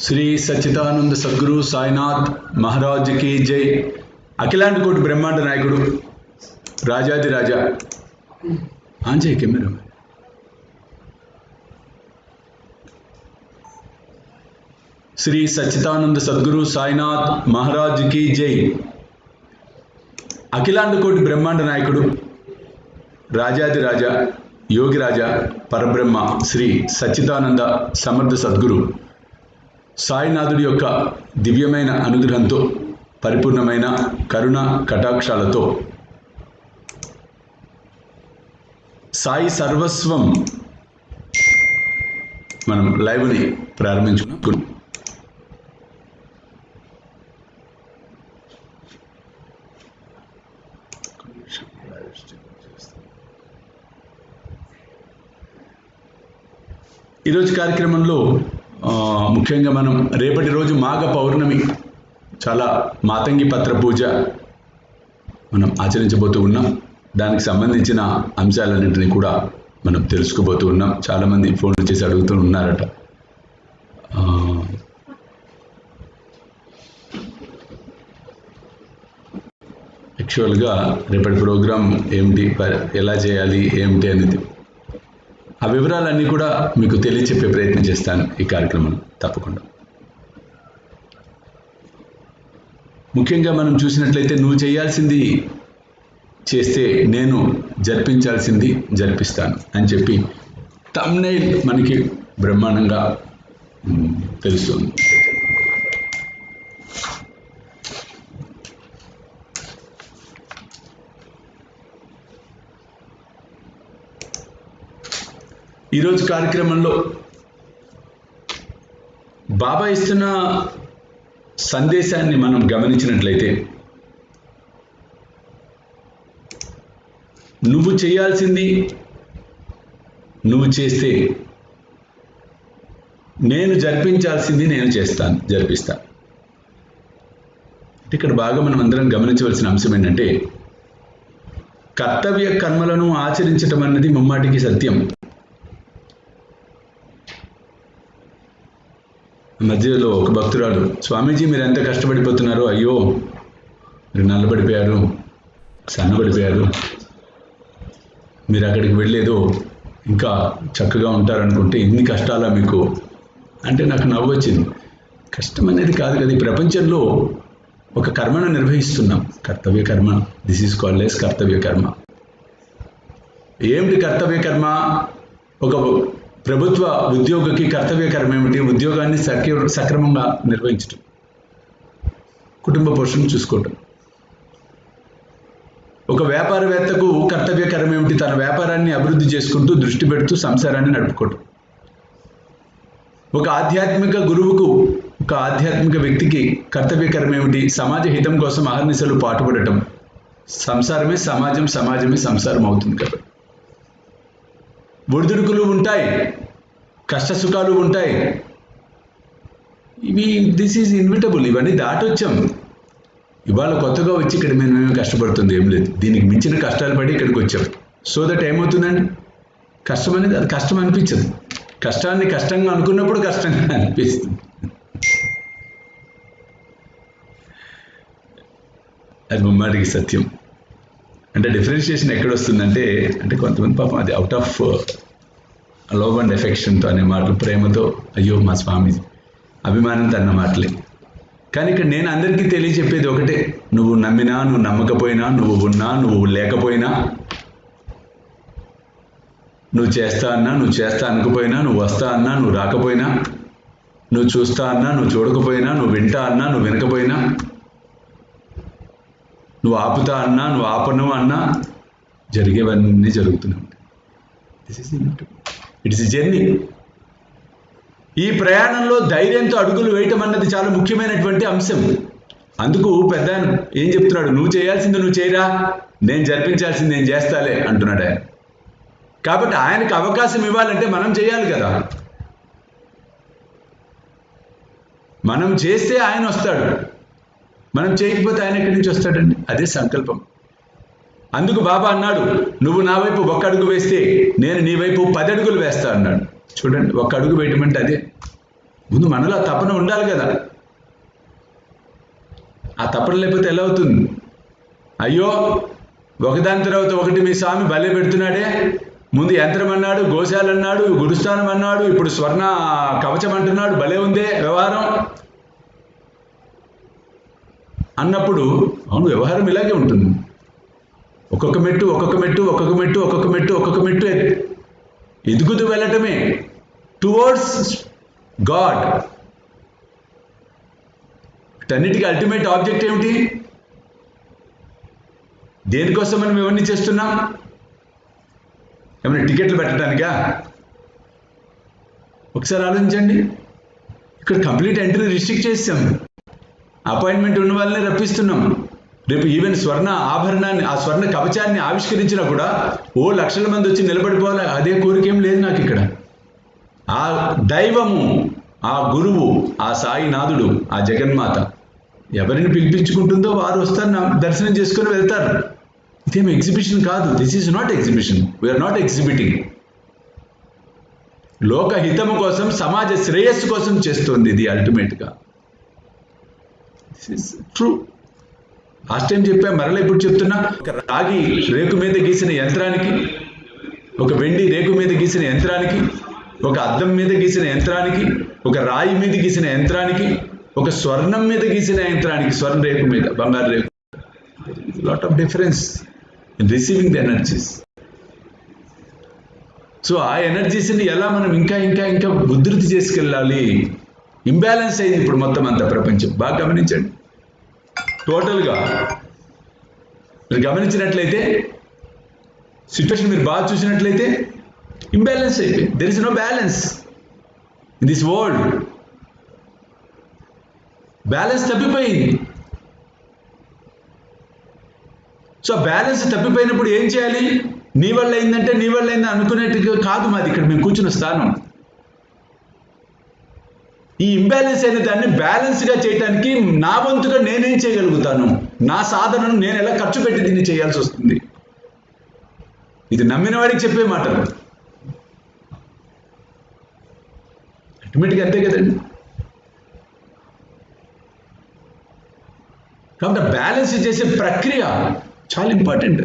శ్రీ సచ్చిదానంద సద్గురు సాయినాథ్ మహారాజ్ की जय. అఖిలాండ కోటి బ్రహ్మాండ నాయకుడు రాజాది రాజా ఆంజయ్ కెమెరా శ్రీ సచ్చిదానంద సద్గురు సాయినాథ్ మహారాజ్ की जय. అఖిలాండ కోటి బ్రహ్మాండ నాయకుడు రాజాది రాజా యోగి రాజా పరబ్రహ్మ శ్రీ సచ్చిదానంద సమర్థ సద్గురు సాయినాథుడి యొక్క దివ్యమైన అనుగ్రహంతో పరిపూర్ణమైన కరుణ కటాక్షాలతో సాయి సర్వస్వం మనం లైవ్ని ప్రారంభించుకున్నాం. ఈరోజు కార్యక్రమంలో ముఖ్యంగా మనం రేపటి రోజు మాఘ పౌర్ణమి చాలా మాతంగి పత్ర పూజ మనం ఆచరించబోతూ ఉన్నాం. దానికి సంబంధించిన అంశాలన్నింటినీ కూడా మనం తెలుసుకోబోతూ ఉన్నాం. చాలామంది ఫోన్లు చేసి అడుగుతూ ఉన్నారట. యాక్చువల్గా రేపటి ప్రోగ్రాం ఏమిటి, ఎలా చేయాలి, ఏమిటి అనేది ఆ వివరాలన్నీ కూడా మీకు తెలియచెప్పే ప్రయత్నం చేస్తాను ఈ కార్యక్రమంలో తప్పకుండా. ముఖ్యంగా మనం చూసినట్లయితే నువ్వు చేయాల్సింది చేస్తే నేను జరిపించాల్సింది జరిపిస్తాను అని చెప్పి థంబ్నెయిల్ మనకి బ్రహ్మాండంగా తెలుస్తుంది. ఈరోజు కార్యక్రమంలో బాబా ఇస్తున్న సందేశాన్ని మనం గమనించినట్లయితే నువ్వు చేయాల్సింది నువ్వు చేస్తే నేను జరిపించాల్సింది నేను చేస్తాను, జరిపిస్తాను. ఇక్కడ బాగా మనం అందరం గమనించవలసిన అంశం ఏంటంటే కర్తవ్య కర్మలను ఆచరించటం అన్నది ముమ్మాటికి సత్యం. మధ్యలో ఒక భక్తురాలు, స్వామీజీ మీరు ఎంత కష్టపడిపోతున్నారు, అయ్యో మీరు నల్లబడిపోయారు, సన్నబడిపోయారు, మీరు అక్కడికి వెళ్ళేదో ఇంకా చక్కగా ఉంటారనుకుంటే ఇన్ని కష్టాలా మీకు అంటే నాకు నవ్వు వచ్చింది. కష్టం అనేది కాదు కదా, ఈ ప్రపంచంలో ఒక కర్మను నిర్వహిస్తున్నాం, కర్తవ్య కర్మ. దిస్ ఈజ్ కాల్డ్ యాస్ కర్తవ్య కర్మ. ఏమిటి కర్తవ్య కర్మ? ఒక ప్రభుత్వ ఉద్యోగికి కర్తవ్య కర్మ ఏమిటి? ఉద్యోగాన్ని సక్రమంగా నిర్వహించడం, కుటుంబ పోషణ చూసుకోవటం. ఒక వ్యాపారవేత్తకు కర్తవ్య కర్మ ఏమిటి? తన వ్యాపారాన్ని అభివృద్ధి చేసుకుంటూ దృష్టి పెడుతూ సంసారాన్ని నడుపుకోవటం. ఒక ఆధ్యాత్మిక గురువుకు, ఒక ఆధ్యాత్మిక వ్యక్తికి కర్తవ్య కర్మ ఏమిటి? సమాజ హితం కోసం అహర్నిశలు పాటుపడటం. సంసారమే సమాజం, సమాజమే సంసారం అవుతుంది కాబట్టి ఒడిదుడుకులు ఉంటాయి, కష్ట సుఖాలు ఉంటాయి. This is inevitable. ఇవన్నీ దాటొచ్చాం. ఇవాళ కొత్తగా వచ్చి ఇక్కడ మేమేమి కష్టపడుతుంది ఏం లేదు. దీనికి మించిన కష్టాలు పడి ఇక్కడికి వచ్చాం. సో దట్ ఏమవుతుందండి, కష్టం అనేది అది కష్టం అనిపించదు. కష్టాన్ని కష్టంగా అనుకున్నప్పుడు కష్టంగా అనిపిస్తుంది. అది ముమ్మాటికి సత్యం. అంటే డిఫరెన్షియేషన్ ఎక్కడొస్తుందంటే, అంటే కొంతమంది పాపం అది అవుట్ ఆఫ్ లవ్ అండ్ ఎఫెక్షన్తో అనే మాటలు, ప్రేమతో అయ్యో మా స్వామీజీ అభిమానంతో అన్న మాటలే. కానీ ఇక్కడ నేను అందరికీ తెలియచెప్పేది ఒకటే, నువ్వు నమ్మినా నువ్వు నమ్మకపోయినా, నువ్వు ఉన్నా నువ్వు లేకపోయినా, నువ్వు చేస్తా అన్నా నువ్వు చేస్తా అనుకుపోయినా, నువ్వు వస్తా అన్నా నువ్వు రాకపోయినా, నువ్వు చూస్తా అన్నా నువ్వు చూడకపోయినా, నువ్వు వింటా అన్నా నువ్వు వినకపోయినా, నువ్వు ఆపుతా అన్నా నువ్వు ఆపను అన్నా జరిగేవన్నీ జరుగుతూనే ఉంటాయి. It's a journey. ఈ ప్రయాణంలో ధైర్యంతో అడుగులు వేయటం అన్నది చాలా ముఖ్యమైనటువంటి అంశం. అందుకు పెద్ద ఏం చెప్తున్నాడు, నువ్వు చేయాల్సింది నువ్వు చేయరా, నేను జరిపించాల్సింది నేను చేస్తాలే అంటున్నాడు ఆయన. కాబట్టి ఆయనకు అవకాశం ఇవ్వాలంటే మనం చేయాలి కదా. మనం చేస్తే ఆయన వస్తాడు, మనం చేయకపోతే ఆయన ఎక్కడి నుంచి వస్తాడండి? అదే సంకల్పం. అందుకు బాబా అన్నాడు, నువ్వు నా వైపు 1 అడుగు వేస్తే నేను నీ వైపు 10 అడుగులు వేస్తా అన్నాడు. చూడండి, 1 అడుగు వేయటం అంటే అదే. ముందు మనలో ఆ తపన ఉండాలి కదా. ఆ తపన లేకపోతే ఎలా అవుతుంది? అయ్యో ఒకదాని తర్వాత ఒకటి మీ స్వామి భలే పెడుతున్నాడే, ముందు యంత్రం అన్నాడు, గోశాల అన్నాడు, గురుస్థానం అన్నాడు, ఇప్పుడు స్వర్ణ కవచం అంటున్నాడు, భలే ఉందే వ్యవహారం అన్నప్పుడు అవును వ్యవహారం ఇలాగే ఉంటుంది. ఒక్కొక్క మెట్టు ఒక్కొక్క మెట్టు ఒక్కొక్క మెట్టు ఒక్కొక్క మెట్టు ఒక్కొక్క మెట్టు ఎదుగుతూ వెళ్ళటమే టువర్డ్స్ గాడ్. వీటన్నిటికీ అల్టిమేట్ ఆబ్జెక్ట్ ఏమిటి? దేనికోసం మనం ఇవన్నీ చేస్తున్నాం? ఏమైనా టికెట్లు పెట్టడానికా? ఒకసారి ఆలోచించండి. ఇక్కడ కంప్లీట్ ఎంట్రీ రిస్ట్రిక్ట్ చేసాం. అపాయింట్మెంట్ ఉన్న వాళ్ళని రప్పిస్తున్నాం. రేపు ఈవెన్ స్వర్ణ ఆభరణాన్ని, ఆ స్వర్ణ కవచాన్ని ఆవిష్కరించినా కూడా లక్షల మంది వచ్చి నిలబడిపోవాలి, అదే కోరికేం లేదు నాకు. ఇక్కడ ఆ దైవము, ఆ గురువు, ఆ సాయినాథుడు, ఆ జగన్మాత ఎవరిని పిలిపించుకుంటుందో వారు వస్తారు, దర్శనం చేసుకొని వెళ్తారు. ఇదేం ఎగ్జిబిషన్ కాదు. This is not exhibition. We are not exhibiting. లోకహితము కోసం, సమాజ శ్రేయస్సు కోసం చేస్తుంది ఇది అల్టిమేట్గా. This is true. Last time చెప్పా, మరలా ఇప్పుడు చెప్తున్నా. ఒక రాగి రేకు మీద గీసిన యంత్రానికి, ఒక వెండి రేకు మీద గీసిన యంత్రానికి, ఒక అద్దం మీద గీసిన యంత్రానికి, ఒక రాయి మీద గీసిన యంత్రానికి, ఒక స్వర్ణం మీద గీసిన యంత్రానికి, స్వర్ణ రేకు మీద బంగారు రేకు, lot of difference in receiving the energies. So ఆ ఎనర్జీస్ని ఎలా మనం ఇంకా ఇంకా ఇంకా ఉధృతి చేసుకెళ్ళాలి? ఇంబ్యాలెన్స్ అయింది ఇప్పుడు మొత్తం అంతా ప్రపంచం. బాగా గమనించండి. టోటల్గా మీరు గమనించినట్లయితే, సిచ్యువేషన్ మీరు బాగా చూసినట్లయితే ఇంబ్యాలెన్స్ అయిపోయింది. There is no balance in this world. Balance తప్పిపోయింది. సో బ్యాలెన్స్ తప్పిపోయినప్పుడు ఏం చేయాలి? నీ వల్ల అయిందంటే నీ వల్ల అయింది అనుకునేట్టుగా కాదు మాది ఇక్కడ మేము కూర్చున్న స్థానం. ఈ ఇంబ్యాలెన్స్ అయిన దాన్ని బ్యాలెన్స్గా చేయడానికి నా వంతుగా నేనేం చేయగలుగుతాను? నా సాధనను నేను ఎలా ఖర్చు పెట్టి దీన్ని చేయాల్సి వస్తుంది? ఇది నమ్మిన వాడికి చెప్పే మాటలు. ఆటోమేటిక్గా అంతే కదండి. కాబట్టి బ్యాలెన్స్ చేసే ప్రక్రియ చాలా ఇంపార్టెంట్.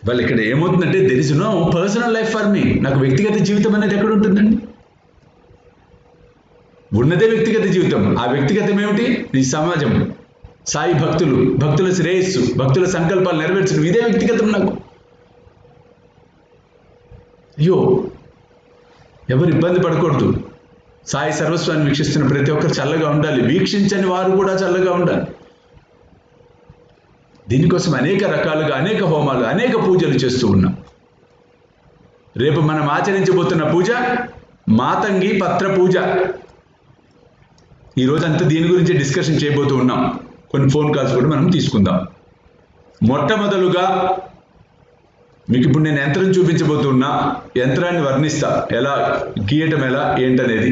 వాళ్ళు ఇక్కడ ఏమవుతుందంటే, there is no personal life for me. నాకు వ్యక్తిగత జీవితం అనేది ఎక్కడ ఉంటుందండి? ఉన్నదే వ్యక్తిగత జీవితం. ఆ వ్యక్తిగతం ఏమిటి? ఈ సమాజం, సాయి భక్తులు, భక్తుల శ్రేయస్సు, భక్తుల సంకల్పాలు నెరవేర్చడం, ఇదే వ్యక్తిగతం నాకు. అయ్యో ఎవరు ఇబ్బంది పడకూడదు. సాయి సర్వస్వాన్ని వీక్షిస్తున్న ప్రతి ఒక్కరు చల్లగా ఉండాలి. వీక్షించని వారు కూడా చల్లగా ఉండాలి. దీనికోసం అనేక రకాలుగా అనేక హోమాలు, అనేక పూజలు చేస్తూ ఉన్నాం. రేపు మనం ఆచరించబోతున్న పూజ మాతంగి పత్ర పూజ. ఈరోజంతా దీని గురించి డిస్కషన్ చేయబోతూ ఉన్నాం. కొన్ని ఫోన్ కాల్స్ కూడా మనం తీసుకుందాం. మొట్టమొదలుగా మీకు ఇప్పుడు నేను యంత్రం చూపించబోతున్నా. యంత్రాన్ని వర్ణిస్తా, ఎలా గీయటం ఎలా ఏంటనేది.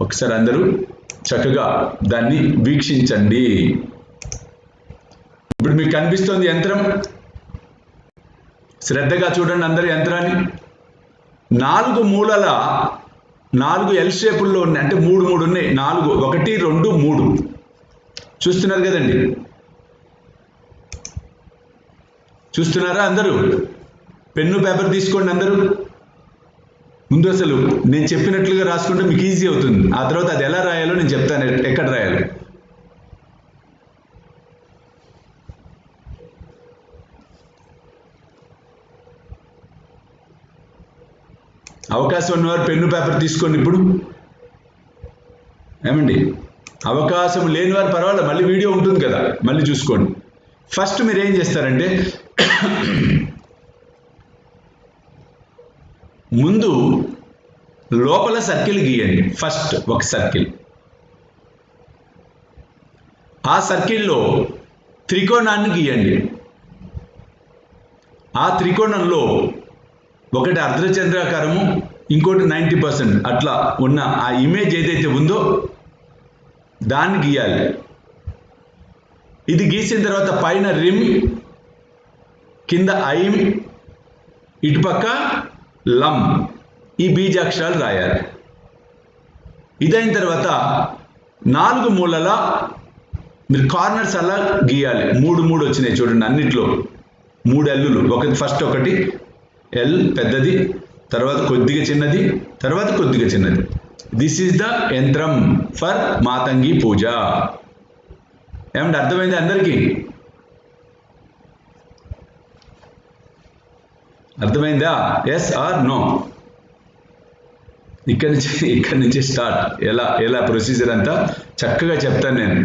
ఒకసారి అందరూ చక్కగా దాన్ని వీక్షించండి. ఇప్పుడు మీకు కనిపిస్తోంది యంత్రం. శ్రద్ధగా చూడండి అందరూ యంత్రాన్ని. 4 మూలల 4 ఎల్ షేపుల్లో ఉన్నాయి. అంటే 3 ఉన్నాయి. 4 1 2 3 చూస్తున్నారు కదండి? చూస్తున్నారా అందరూ? పెన్ను పేపర్ తీసుకోండి అందరూ. ముందు అసలు నేను చెప్పినట్లుగా రాసుకుంటే మీకు ఈజీ అవుతుంది. ఆ తర్వాత అది ఎలా రాయాలో నేను చెప్తాను, ఎక్కడ రాయాలో. అవకాశం ఉన్నవారు పెన్ను పేపర్ తీసుకోండి ఇప్పుడు. ఏమండి, అవకాశం లేని వారు పర్వాలేదు, మళ్ళీ వీడియో ఉంటుంది కదా, మళ్ళీ చూసుకోండి. ఫస్ట్ మీరు ఏం చేస్తారంటే, ముందు లోపల సర్కిల్ గీయండి. ఫస్ట్ ఒక సర్కిల్. ఆ సర్కిల్లో త్రికోణాన్ని గీయండి. ఆ త్రికోణంలో ఒకటి అర్ధచంద్రాకారము, ఇంకోటి 90% అట్లా ఉన్న ఆ ఇమేజ్ ఏదైతే ఉందో దాన్ని గీయాలి. ఇది గీసిన తర్వాత పైన రిమ్, కింద ఐమ్, ఇటుపక్క లం ఈ బీజాక్షరాలు రాయాలి. ఇదైన తర్వాత 4 మూలల మీరు కార్నర్స్ అలా గీయాలి. 3 వచ్చినాయి చూడండి, అన్నిట్లో 3 ఎల్లులు. ఫస్ట్ ఒకటి ఎల్ పెద్దది, తర్వాత కొద్దిగా చిన్నది, తర్వాత కొద్దిగా చిన్నది. This is the yantra for Matangi puja. ఏమంటే అర్థమైంది అందరికీ? అర్థమైందా? Yes or no? ఇక్కడి నుంచి స్టార్ట్. ఎలా ప్రొసీజర్ అంతా చక్కగా చెప్తాను నేను.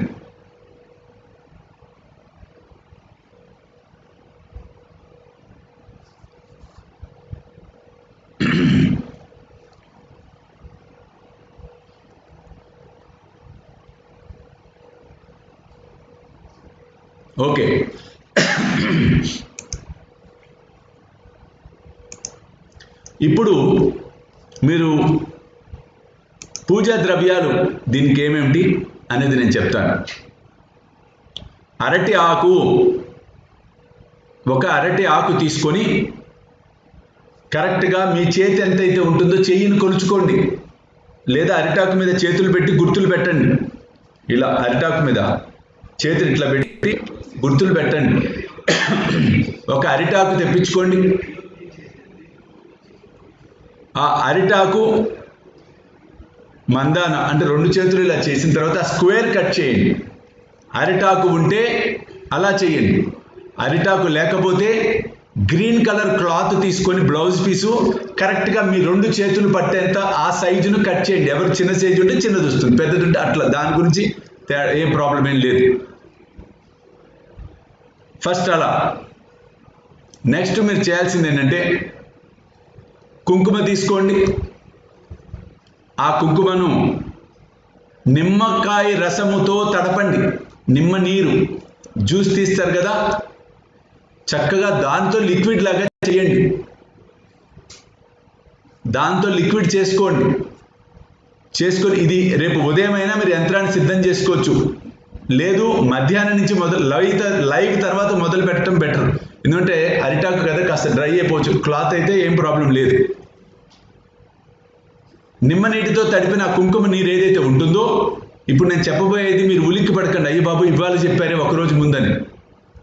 ఓకే, ఇప్పుడు మీరు పూజా ద్రవ్యాలు దీనికి ఏమేమిటి అనేది నేను చెప్తాను. అరటి ఆకు, ఒక అరటి ఆకు తీసుకొని కరెక్ట్గా మీ చేతి ఎంతైతే ఉంటుందో చెయ్యిని కొలుచుకోండి, లేదా అరిటాకు మీద చేతులు పెట్టి గుర్తులు పెట్టండి. ఇలా అరిటాకు మీద చేతులు ఇట్లా పెట్టి గుర్తులు పెట్టండి. ఒక అరిటాకు తెప్పించుకోండి. ఆ అరిటాకు మందాన అంటే 2 చేతులు ఇలా చేసిన తర్వాత ఆ స్క్వేర్ కట్ చేయండి. అరిటాకు ఉంటే అలా చేయండి. అరిటాకు లేకపోతే గ్రీన్ కలర్ క్లాత్ తీసుకొని బ్లౌజ్ పీసు కరెక్ట్గా మీ 2 చేతులు పట్టేంత ఆ సైజును కట్ చేయండి. ఎవరు చిన్న సైజు ఉంటే చిన్నది వస్తుంది, పెద్దది ఉంటే అట్లా. దాని గురించి ఏం ప్రాబ్లం ఏం లేదు. ఫస్ట్ అలా. నెక్స్ట్ మీరు చేయాల్సింది ఏంటంటే కుంకుమ తీసుకోండి. ఆ కుంకుమను నిమ్మకాయ రసముతో తడపండి. నిమ్మ నీరు జ్యూస్ తీస్తారు కదా, చక్కగా దాంతో లిక్విడ్ లాగా చేయండి. దాంతో లిక్విడ్ చేసుకొని ఇది రేపు ఉదయం అయినా మీరు యంత్రాన్ని సిద్ధం చేసుకోవచ్చు. లేదు మధ్యాహ్నం నుంచి లైవ్ తర్వాత మొదలు పెట్టడం బెటర్. ఎందుకంటే అరిటాకు కదా కాస్త డ్రై అయిపోవచ్చు. క్లాత్ అయితే ఏం ప్రాబ్లం లేదు. నిమ్మ నీటితో తడిపిన కుంకుమ నీరు ఏదైతే ఉంటుందో, ఇప్పుడు నేను చెప్పబోయేది మీరు ఉలిక్కి పడకండి, అయ్యి బాబు ఇవాళ చెప్పారే ఒకరోజు ముందని.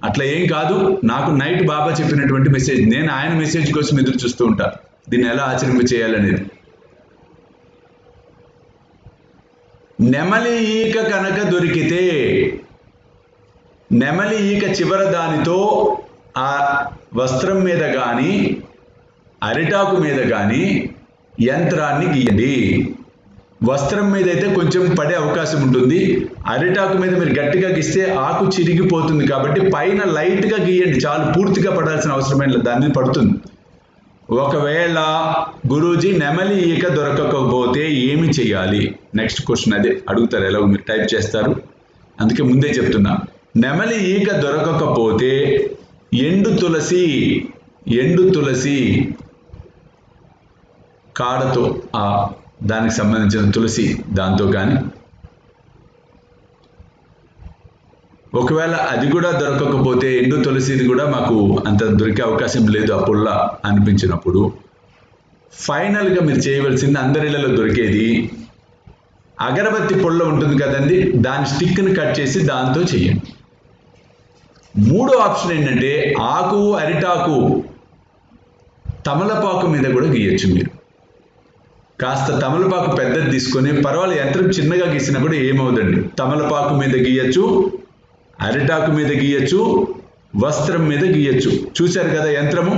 అట్లా ఏం కాదు. నాకు నైట్ బాబా చెప్పినటువంటి మెసేజ్. నేను ఆయన మెసేజ్ కోసం ఎదురు చూస్తూ ఉంటా, దీన్ని ఎలా ఆచరింప చేయాలనేది. నెమలి ఈక కనుక దొరికితే నెమలి ఈక చివర దానితో ఆ వస్త్రం మీద కానీ అరిటాకు మీద కానీ యంత్రాన్ని గీయండి. వస్త్రం మీద అయితే కొంచెం పడే అవకాశం ఉంటుంది. అరిటాకు మీద మీరు గట్టిగా గీస్తే ఆకు చిరిగిపోతుంది. కాబట్టి పైన లైట్గా గీయండి చాలు, పూర్తిగా పడాల్సిన అవసరమైన లేదు, దాని మీద పడుతుంది. ఒకవేళ గురూజీ నెమలి ఈక దొరకకపోతే ఏమి చేయాలి? నెక్స్ట్ క్వశ్చన్ అదే అడుగుతారు, ఎలాగో మీరు టైప్ చేస్తారు, అందుకే ముందే చెప్తున్నా. నెమలి ఈక దొరకకపోతే ఎండు తులసి కాడతో దానికి సంబంధించిన తులసి దాంతో కానీ, ఒకవేళ అది కూడా దొరకకపోతే ఎండు తులసిది కూడా మాకు అంత దొరికే అవకాశం లేదు ఆ పుల్ల అనిపించినప్పుడు, ఫైనల్గా మీరు చేయవలసింది అందరిళ్లలో దొరికేది అగరబత్తి పుల్ల ఉంటుంది కదండి, దాని స్టిక్ని కట్ చేసి దాంతో చేయండి. మూడో ఆప్షన్ ఏంటంటే ఆకు అరిటాకు తమలపాకు మీద కూడా గీయచ్చు. మీరు కాస్త తమలపాకు పెద్దది తీసుకొని, పర్వాలేదు యంత్రం చిన్నగా గీసినా కూడా ఏమవుదండి, తమలపాకు మీద గీయచ్చు, అరిటాకు మీద గీయచ్చు, వస్త్రం మీద గీయచ్చు. చూశారు కదా యంత్రము?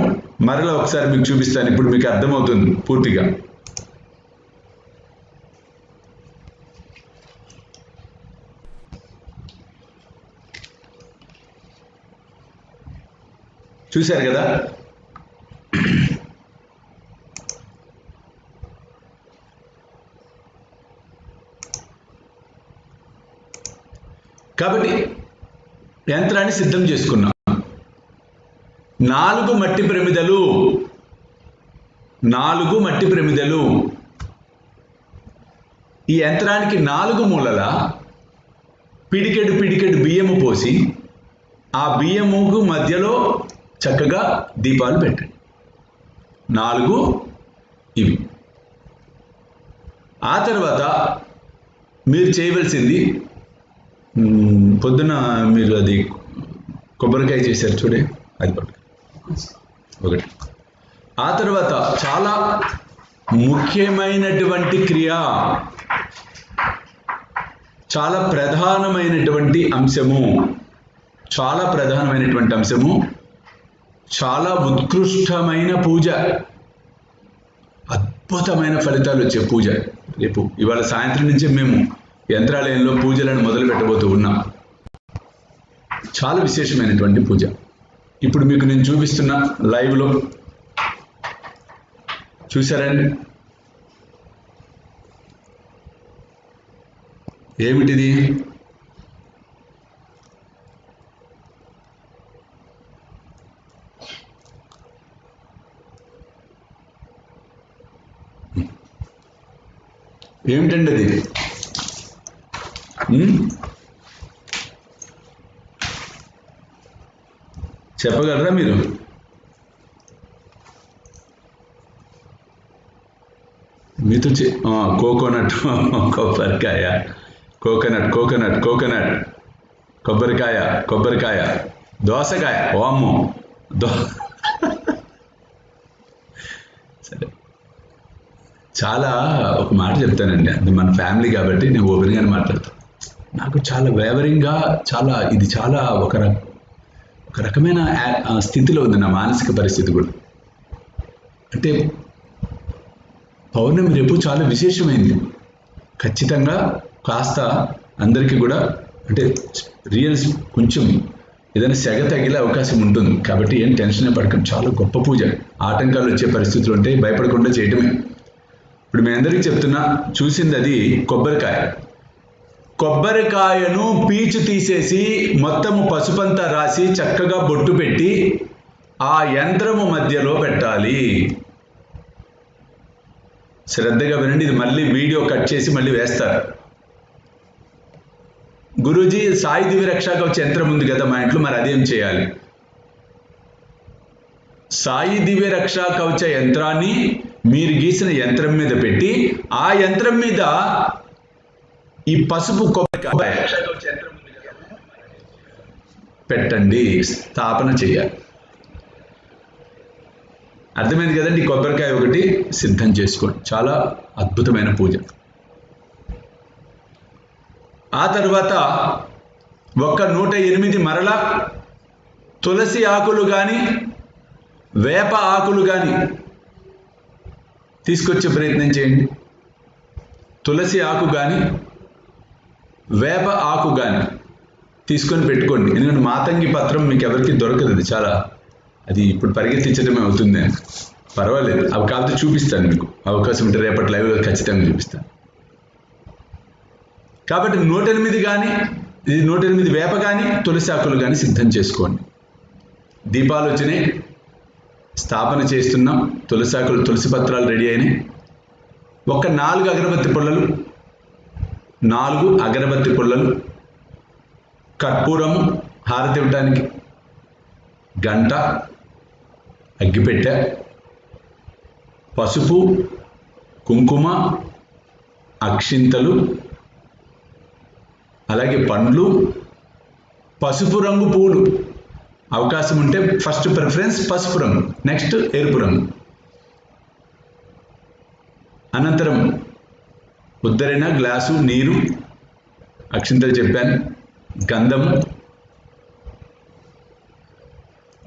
మరలా ఒకసారి మీకు చూపిస్తాను, ఇప్పుడు మీకు అర్థమవుతుంది పూర్తిగా. చూశారు కదా? కాబట్టి యంత్రాన్ని సిద్ధం చేసుకున్నాం. 4 మట్టి ప్రమిదలు. ఈ యంత్రానికి 4 మూలల పిడికెడు బియ్యము పోసి ఆ బియ్యముకు మధ్యలో చక్కగా దీపాలు పెట్టండి. 4 ఇవి. ఆ తర్వాత మీరు చేయవలసింది, పొద్దున మీరు అది కొబ్బరికాయ చేశారు చూడే, అది ఒకటి. ఆ తర్వాత చాలా ముఖ్యమైనటువంటి క్రియ, చాలా ప్రధానమైనటువంటి అంశము, చాలా ఉత్కృష్టమైన పూజ, అద్భుతమైన ఫలితాలు వచ్చే పూజ రేపు. ఇవాళ సాయంత్రం నుంచే మేము యంత్రాలయంలో పూజలను మొదలు పెట్టబోతూ ఉన్నాం. చాలా విశేషమైనటువంటి పూజ. ఇప్పుడు మీకు నేను చూపిస్తున్న లైవ్లో చూసారండి, ఏమిటిది? ఏమిటండి అది? చెప్పగలరా మీరు? మీతో కోకోనట్, కొబ్బరికాయ, కోకోనట్, కొబ్బరికాయ, దోసకాయ, వామ్మో సరే, చాలా ఒక మాట చెప్తానండి, అది మన ఫ్యామిలీ కాబట్టి నేను ఓపెన్గానే మాట్లాడతాను. నాకు చాలా వేవరింగ్గా, ఇది చాలా ఒక రకమైన స్థితిలో ఉంది నా మానసిక పరిస్థితి కూడా. అంటే పౌర్ణమి రేపు చాలా విశేషమైంది. ఖచ్చితంగా కాస్త అందరికీ కూడా అంటే రియల్ కొంచెం ఏదైనా సెగ తగిలే అవకాశం ఉంటుంది. కాబట్టి ఏం టెన్షన్ పడకండి, చాలా గొప్ప పూజ. ఆటంకాలు వచ్చే పరిస్థితులు ఉంటే భయపడకుండా చేయటమే. ఇప్పుడు మీ అందరికీ చెప్తున్నా, చూసింది అది కొబ్బరికాయను పీచు తీసేసి మొత్తము పసుపంతా రాసి చక్కగా బొట్టు పెట్టి ఆ యంత్రము మధ్యలో పెట్టాలి. శ్రద్ధగా వినండి, ఇది మళ్ళీ వీడియో కట్ చేసి మళ్ళీ వేస్తారు. గురూజీ, సాయి దివ్య రక్షా కవచ యంత్రం ఉంది కదా మా ఇంట్లో, మరి అదేం చేయాలి? సాయి దివ్య రక్షా కవచ యంత్రాన్ని మీరు గీసిన యంత్రం మీద పెట్టి ఆ యంత్రం మీద ఈ పసుపు కొబ్బరికాయ పెట్టండి, స్థాపన చేయాలి. అర్థమైంది కదండి? కొబ్బరికాయ ఒకటి సిద్ధం చేసుకోండి, చాలా అద్భుతమైన పూజ. ఆ తర్వాత ఒక్క 108 మరలా తులసి ఆకులు కానీ వేప ఆకులు కానీ తీసుకొచ్చే ప్రయత్నం చేయండి. తులసి ఆకు కానీ వేప ఆకు కానీ తీసుకొని పెట్టుకోండి. ఎందుకంటే మాతంగి పత్రం మీకు ఎవరికి దొరకదు, అది ఇప్పుడు పరిగెత్తించడమే అవుతుంది. పర్వాలేదు, అవి కాకపోతే చూపిస్తాను మీకు, అవకాశం ఉంటే రేపటి లైవ్లో ఖచ్చితంగా చూపిస్తాను. కాబట్టి 108 కానీ, ఇది 108 వేప కానీ తులసి ఆకులు కానీ సిద్ధం చేసుకోండి. దీపాలు వచ్చినాయి, స్థాపన చేస్తున్నాం. తులసి ఆకులు, తులసి పత్రాలు రెడీ అయినాయి. ఒక 4 అగరబత్తి పుల్లలు, కర్పూరము హారతి ఇవ్వడానికి, గంట, అగ్గిపెట్టె, పసుపు, కుంకుమ, అక్షింతలు, అలాగే పండ్లు, పసుపు రంగు పూలు. అవకాశం ఉంటే ఫస్ట్ ప్రిఫరెన్స్ పసుపు రంగు, నెక్స్ట్ ఎరుపు రంగు. అనంతరం ఉద్దరణ, గ్లాసు నీరు, అక్షింతలు చెప్పాను, గంధము,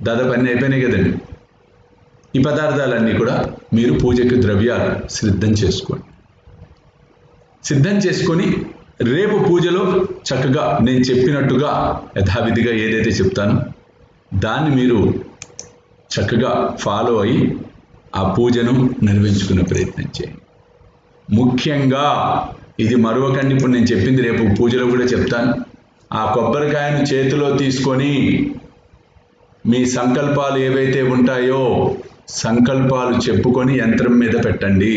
దాదాపు అన్నీ అయిపోయినాయి కదండి. ఈ పదార్థాలన్నీ కూడా మీరు పూజకి ద్రవ్యాలు సిద్ధం చేసుకొని రేపు పూజలో చక్కగా నేను చెప్పినట్టుగా యథావిధిగా ఏదైతే చెప్తానో దాన్ని మీరు చక్కగా ఫాలో అయ్యి ఆ పూజను నిర్వహించుకునే ప్రయత్నం చేయండి. ముఖ్యంగా ఇది మరొకండి, ఇప్పుడు నేను చెప్పింది రేపు పూజలో కూడా చెప్తాను. ఆ కొబ్బరికాయను చేతిలో తీసుకొని మీ సంకల్పాలు ఏవైతే ఉంటాయో సంకల్పాలు చెప్పుకొని యంత్రం మీద పెట్టండి.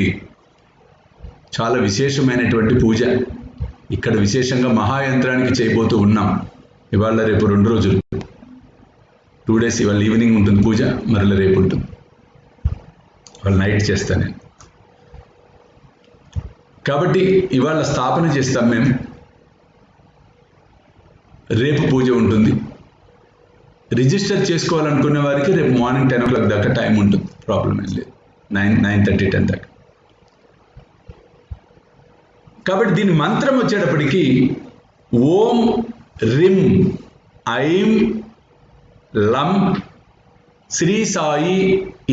చాలా విశేషమైనటువంటి పూజ. ఇక్కడ విశేషంగా మహాయంత్రానికి చేయబోతూ ఉన్నాం. ఇవాళ రేపు 2 రోజులు, 2 days. ఇవాళ ఈవినింగ్ ఉంటుంది పూజ, మరలా రేపు ఉంటుంది. ఇవాళ నైట్ చేస్తాను నేను. కాబట్టి ఇవాళ స్థాపన చేస్తాం మేము. రేపు పూజ ఉంటుంది. రిజిస్టర్ చేసుకోవాలనుకునే వారికి రేపు మార్నింగ్ 10 o'clock దాకా టైం ఉంటుంది, ప్రాబ్లం ఏం లేదు. 9:30, 10 దాకా. కాబట్టి దీని మంత్రం వచ్చేటప్పటికి ఓం రిం ఐం లం శ్రీ సాయి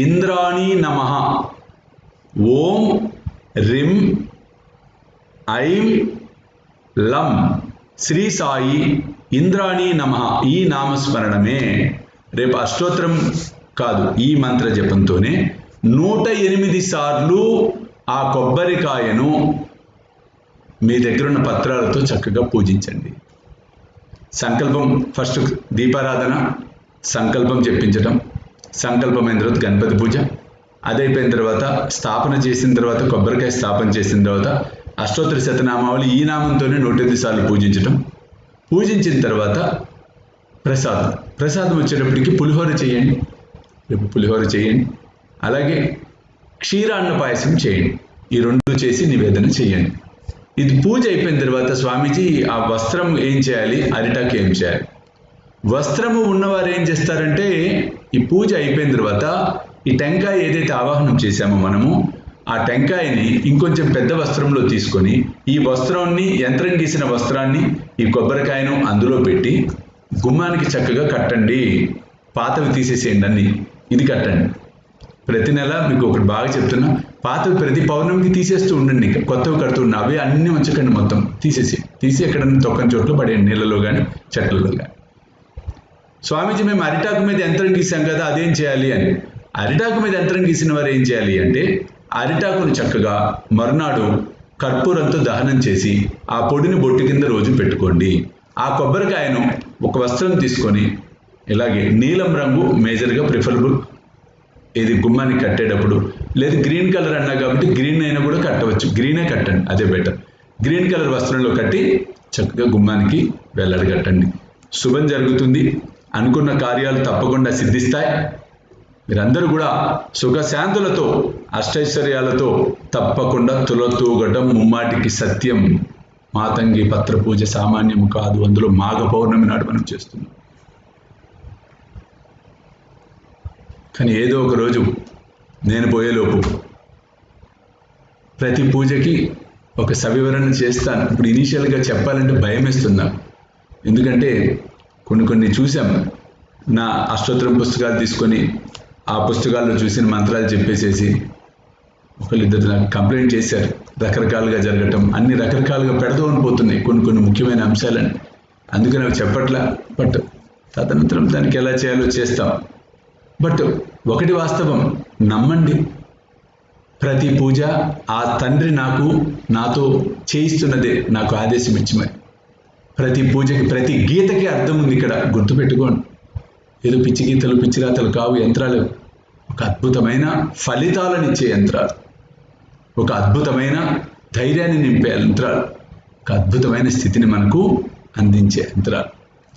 ఇంద్రాణి నమః. ఓం రిం ఐం లం శ్రీ సాయి ఇంద్రాణి నమః. ఈ నామస్మరణమే రేపు అష్టోత్తరం కాదు, ఈ మంత్ర జపంతోనే 108 సార్లు ఆ కొబ్బరికాయను మీ దగ్గరున్న పత్రాలతో చక్కగా పూజించండి. సంకల్పం ఫస్ట్ దీపారాధన, సంకల్పం చెప్పించటం, సంకల్పం అయిన తర్వాత గణపతి పూజ, అదైపోయిన తర్వాత స్థాపన చేసిన తర్వాత కొబ్బరికాయ స్థాపన చేసిన తర్వాత అష్టోత్తర శతనామావళి ఈ నామంతోనే 108 సార్లు పూజించటం. పూజించిన తర్వాత ప్రసాదం వచ్చేటప్పటికి పులిహోర చేయండి, రేపు పులిహోర చేయండి. అలాగే క్షీరాన్న పాయసం చేయండి. ఈ 2 చేసి నివేదన చేయండి. ఇది పూజ అయిపోయిన తర్వాత స్వామీజీ ఆ వస్త్రం ఏం చేయాలి, అరిటాకు ఏం చేయాలి? వస్త్రము ఉన్నవారు ఏం చేస్తారంటే ఈ పూజ అయిపోయిన తర్వాత ఈ టెంకాయ ఏదైతే ఆవాహనం చేశామో మనము, ఆ టెంకాయని ఇంకొంచెం పెద్ద వస్త్రంలో తీసుకొని ఈ వస్త్రాన్ని, యంత్రం గీసిన వస్త్రాన్ని, ఈ కొబ్బరికాయను అందులో పెట్టి గుమ్మానికి చక్కగా కట్టండి. పాతవి తీసేసేయండి, అన్ని ఇది కట్టండి. ప్రతి నెల మీకు ఒకటి బాగా చెప్తున్నా, పాతవి ప్రతి పౌర్ణమికి తీసేస్తూ ఉండండి, కొత్తవి కడుతున్నా అవి అన్ని ఉంచకండి, మొత్తం తీసి ఎక్కడన్నా తొక్కని చోట్ల పడేయండి, నీళ్ళలో కానీ చెట్లలో కానీ. స్వామీజీ మేము అరిటాకు మీద యంత్రం గీసాం కదా, అదేం చేయాలి అని. అరిటాకు మీద యంత్రం గీసిన వారు ఏం చేయాలి అంటే అరిటాకును చక్కగా మరునాడు కర్పూరంతో దహనం చేసి ఆ పొడిని బొట్టు కింద రోజు పెట్టుకోండి. ఆ కొబ్బరికాయను ఒక వస్త్రం తీసుకొని ఇలాగే నీలం రంగు మేజర్గా ప్రిఫరబుల్, ఇది గుమ్మానికి కట్టేటప్పుడు. లేదు గ్రీన్ కలర్ అన్నా కాబట్టి గ్రీన్ అయినా కూడా కట్టవచ్చు, గ్రీనే కట్టండి, అదే బెటర్. గ్రీన్ కలర్ వస్త్రంలో కట్టి చక్కగా గుమ్మానికి వేలాడగట్టండి. శుభం జరుగుతుంది, అనుకున్న కార్యాలు తప్పకుండా సిద్ధిస్తాయి. మీరందరూ కూడా సుఖశాంతులతో అష్టైశ్వర్యాలతో తప్పకుండా తులతూగటం ముమ్మాటికి సత్యం. మాతంగి పత్ర పూజ సామాన్యము కాదు, అందులో మాఘ పౌర్ణమి నాడు మనం చేస్తున్నాం. కానీ ఏదో ఒక రోజు నేను పోయేలోపు ప్రతి పూజకి ఒక సవివరణ చేస్తాను. ఇప్పుడు ఇనీషియల్గా చెప్పాలంటే భయం వేస్తున్నా, ఎందుకంటే కొన్ని చూసాం. నా అష్టోత్తరం పుస్తకాలు తీసుకొని ఆ పుస్తకాల్లో చూసిన మంత్రాలు చెప్పేసేసి ఒకళ్ళిద్దరు నాకు కంప్లైంట్ చేశారు. రకరకాలుగా జరగటం, అన్ని రకరకాలుగా పెడదామని పోతున్నాయి కొన్ని ముఖ్యమైన అంశాలని. అందుకని అవి చెప్పట్లా. బట్ తదనంతరం దానికి ఎలా చేయాలో చేస్తాం. బట్ ఒకటి వాస్తవం, నమ్మండి, ప్రతి పూజ ఆ తండ్రి నాతో చేయిస్తున్నదే, నాకు ఆదేశం ఇచ్చి మరి. ప్రతి పూజకి, ప్రతి గీతకి అర్థం ఉంది ఇక్కడ, గుర్తుపెట్టుకోండి. ఏదో పిచ్చి గీతలు, పిచ్చి రాతలు కావు యంత్రాలు. ఒక అద్భుతమైన ఫలితాలను ఇచ్చే యంత్రాలు, ఒక అద్భుతమైన ధైర్యాన్ని నింపే యంత్రాలు, ఒక అద్భుతమైన స్థితిని మనకు అందించే యంత్రాలు.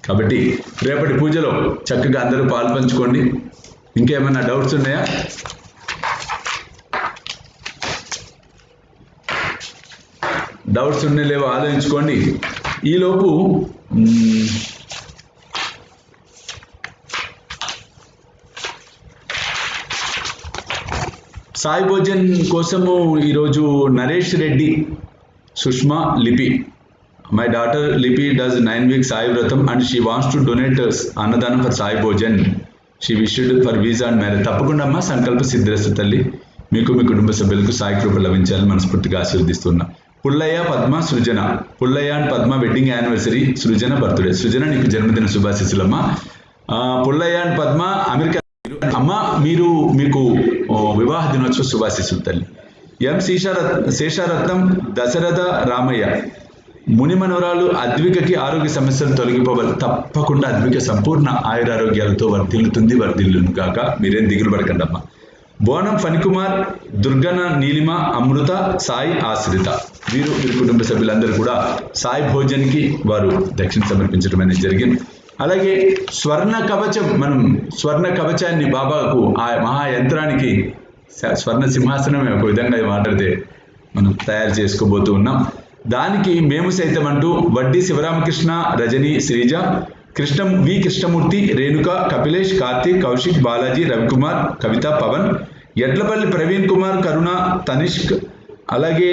కాబట్టి రేపటి పూజలో చక్కగా అందరూ పాలు పంచుకోండి. ఇంకేమైనా డౌట్స్ ఉన్నాయా? డౌట్స్ ఉండే లేవో ఆలోచించుకోండి. ఈలోపు సాయి భోజన్ కోసము ఈరోజు Naresh Reddy, Sushma Lipi, my daughter Lipi does 9 weeks Sai వ్రతం and she wants to donate అన్నదానం for Sai Bhojan. She wished for visa and marriage. తప్పకుండా అమ్మ, సంకల్ప సిద్ధిరస్తు తల్లి. మీకు మీ కుటుంబ సభ్యులకు సాయి కృప లభించాలని మనస్ఫూర్తిగా ఆశీర్వదిస్తున్నా. Pullaiah Padma Srujana, Pullaiah and Padma wedding anniversary, Srujana birthday. Srujana నీకు జన్మదిన శుభాశీస్సులమ్మ. పుల్లయ్య అండ్ పద్మ అమెరికా అమ్మ, మీకు వివాహ దినోత్సవ శుభాశీస్సులు తల్లి. ఎం శేషారత్నం దశరథ రామయ్య, మునిమనవరాలు అద్వికకి ఆరోగ్య సమస్యలు తొలగిపోవాలి. తప్పకుండా అద్విక సంపూర్ణ ఆయురారోగ్యాలతో వర్ధిల్లును గాక. మీరేం దిగులు పడకండి అమ్మ. బోనం ఫణికుమార్, దుర్గన నీలిమ, అమృత, సాయి ఆశ్రిత, వీరు కుటుంబ సభ్యులందరూ కూడా సాయి భోజన్కి వారు దక్షిణ సమర్పించడం అనేది జరిగింది. అలాగే స్వర్ణ కవచం, మనం స్వర్ణ కవచాన్ని బాబాకు, ఆ మహాయంత్రానికి, స్వర్ణ సింహాసనమే ఒక విధంగా మాట్లాడితే మనం తయారు చేసుకోబోతూ ఉన్నాం. దానికి మేము సైతం అంటూ వడ్డీ శివరామకృష్ణ, రజని, శ్రీజ, కృష్ణమూర్తి, రేణుక, కపిలేష్, కార్తీక్, కౌశిక్, బాలాజీ, రవికుమార్, కవిత, పవన్, ఎడ్లపల్లి ప్రవీణ్ కుమార్, కరుణ, తనిష్క్, అలాగే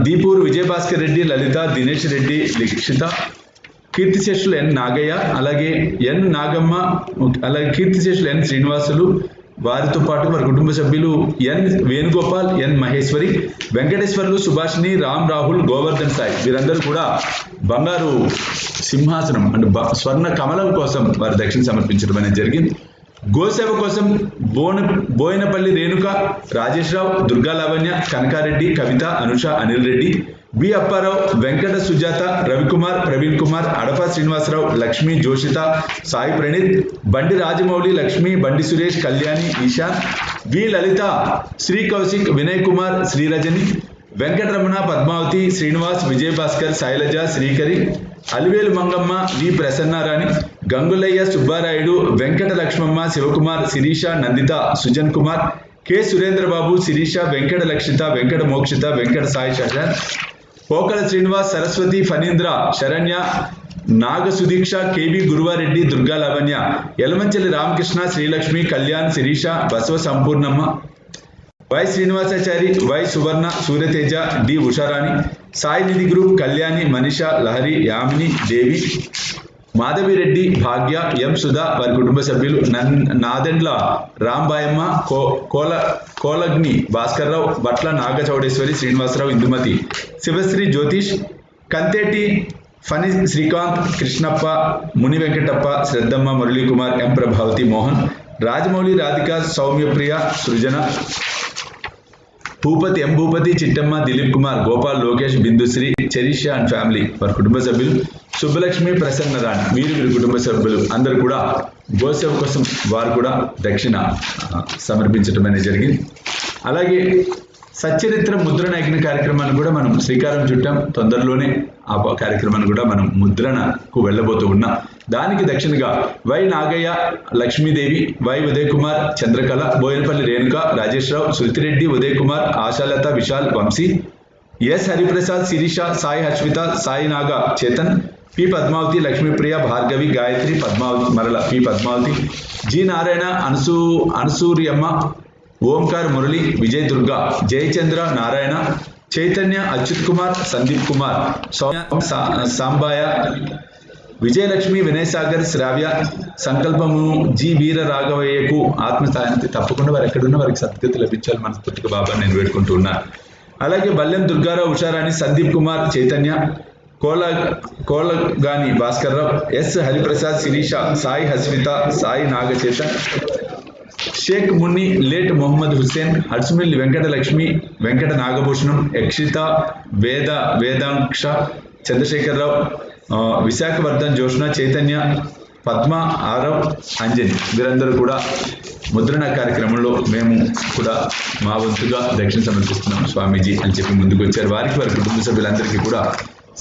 దీపూర్ విజయభాస్కర్ రెడ్డి, లలిత, దినేష్ రెడ్డి, లిక్షిత, కీర్తిశేషులు ఎన్ నాగయ్య, అలాగే ఎన్ నాగమ్మ, అలాగే కీర్తిశేషులు ఎన్ శ్రీనివాసులు, వారితో పాటు వారి కుటుంబ సభ్యులు ఎన్ వేణుగోపాల్, ఎన్ మహేశ్వరి, వెంకటేశ్వర్లు, సుభాషిణి, రామ్, రాహుల్, గోవర్ధన్ సాయి, వీరందరూ కూడా బంగారు సింహాసనం అంటే స్వర్ణ కమలం కోసం వారి దక్షిణ సమర్పించడం అనేది జరిగింది. గోసేవ కోసం బోయినపల్లి రేణుక, రాజేశ్వరరావు, దుర్గా లావణ్య, కనకారెడ్డి, కవిత, అనుష, అనిల్ రెడ్డి, బి అప్పారావు, వెంకట సుజాత, రవికుమార్, ప్రవీణ్ కుమార్, అడప శ్రీనివాసరావు, లక్ష్మి, జోషిత, సాయి ప్రణీత్, బండి రాజమౌళి, లక్ష్మి, బండి సురేష్, కళ్యాణి, ఈశాన్, వి లలిత, శ్రీ కౌశిక్, వినయ్ కుమార్, శ్రీరజని, వెంకటరమణ, పద్మావతి, శ్రీనివాస్, విజయభాస్కర్, శైలజ, శ్రీకరి, అలివేలు మంగమ్మ, వి Prasannarani, Gangulaiah, Subbarayudu, Venkata Lakshmamma, Shivakumar, Sirisha, Nanditha, Sujan Kumar, K Surendra Babu, Sirisha, Venkata లక్షిత, Venkata Mokshita, Venkata Sai శశాన్, Pokala Srinivas, Saraswati, Phanindra, Saranya, Naga Sudiksha, K V Guruvareddy, Durga Lavanya, Yalamanchili Ramakrishna, Srilakshmi, Kalyan, Sirisha, Basava Sampoornamma, Y Srinivasachari, Y Suvarna, Suryateja, D Usharani, Sai Nidhi group, Kalyani, Manisha, Lahari, Yamini, Devi, Madhavireddy, Bhagya, M Sudha, వారి కుటుంబ సభ్యులు, నాదెండ్ల రాంబాయమ్మ, కోలగ్ని భాస్కర్రావు, బట్ల నాగ చౌడేశ్వరి, శ్రీనివాసరావు, ఇందుమతి, శివశ్రీ, జ్యోతిష్, కంతేటి ఫణి శ్రీకాంత్, కృష్ణప్ప, ముని వెంకటప్ప, శ్రద్ధమ్మ, మురళీకుమార్, ఎం ప్రభావతి, మోహన్, రాజమౌళి, రాధిక, సౌమ్యప్రియ, సృజన, భూపతి, ఎం భూపతి, చిట్టమ్మ, దిలీప్ కుమార్, గోపాల్, లోకేష్, బిందుశ్రీ, చెరీషా అండ్ ఫ్యామిలీ, వారి కుటుంబ సభ్యులు, సుబ్బలక్ష్మి, ప్రసన్నరాణి, వీరి కుటుంబ సభ్యులు అందరూ కూడా గోసేవ కోసం వారు కూడా దక్షిణ సమర్పించడం అనేది జరిగింది. అలాగే సచ్చరిత్ర ముద్రణ యజ్ఞ కార్యక్రమాన్ని కూడా మనం శ్రీకారం చుట్టాం. తొందరలోనే ఆ కార్యక్రమాన్ని కూడా మనం ముద్రణకు వెళ్ళబోతూ ఉన్నాం. దానికి దక్షిణగా Y Nagaiah, Lakshmidevi, Y Uday Kumar, Chandrakala, Boinapalli Renuka, Rajeswararao, Sruthireddy, Uday Kumar, Ashalatha, Vishal, Vamsi, S Hariprasad, Sirisha, Sai Harshitha, Sai Naga, Chetan, P Padmavathi, Lakshmipriya, Bhargavi, Gayatri, Padmavathi, మరల పి పద్మావతి, జి నారాయణ, అనసూరియమ్మ, ఓంకార్, మురళి, విజయ్, దుర్గా, జయచంద్ర, నారాయణ, చైతన్య, అచ్యుత్ కుమార్, సందీప్ కుమార్, సాంబాయ, విజయలక్ష్మి, వినయ్ సాగర్, శ్రావ్య, సంకల్పము, జి వీర రాఘవయ్యకు ఆత్మశాంతి, తప్పకుండా వారు ఎక్కడున్నా వారికి సద్గతి లభించాలి మనస్ఫూర్తిగా బాబా నేను వేడుకుంటూ ఉన్నాను. అలాగే బల్లెం దుర్గారావు, ఉషారాణి, సందీప్ కుమార్, చైతన్య, కోలగాని భాస్కర్రావు, ఎస్ హరిప్రసాద్, శిరీష, సాయి హస్మిత, సాయి నాగచేతన్, షేక్ మున్ని, లేట్ మొహమ్మద్ హుస్సేన్, హడ్స్మిల్, వెంకట లక్ష్మి, వెంకట నాగభూషణం, యక్షిత, వేదాంక్ష, చంద్రశేఖరరావు, విశాఖవర్ధన్, జోష్న, చైతన్య, పద్మ, ఆరవ్, అంజని, వీరందరూ కూడా ముద్రణ కార్యక్రమంలో మేము కూడా మా వంతుగా దక్షిణ సమర్పిస్తున్నాం స్వామీజీ అని చెప్పి ముందుకు వచ్చారు. వారికి వారి కుటుంబ సభ్యులందరికీ కూడా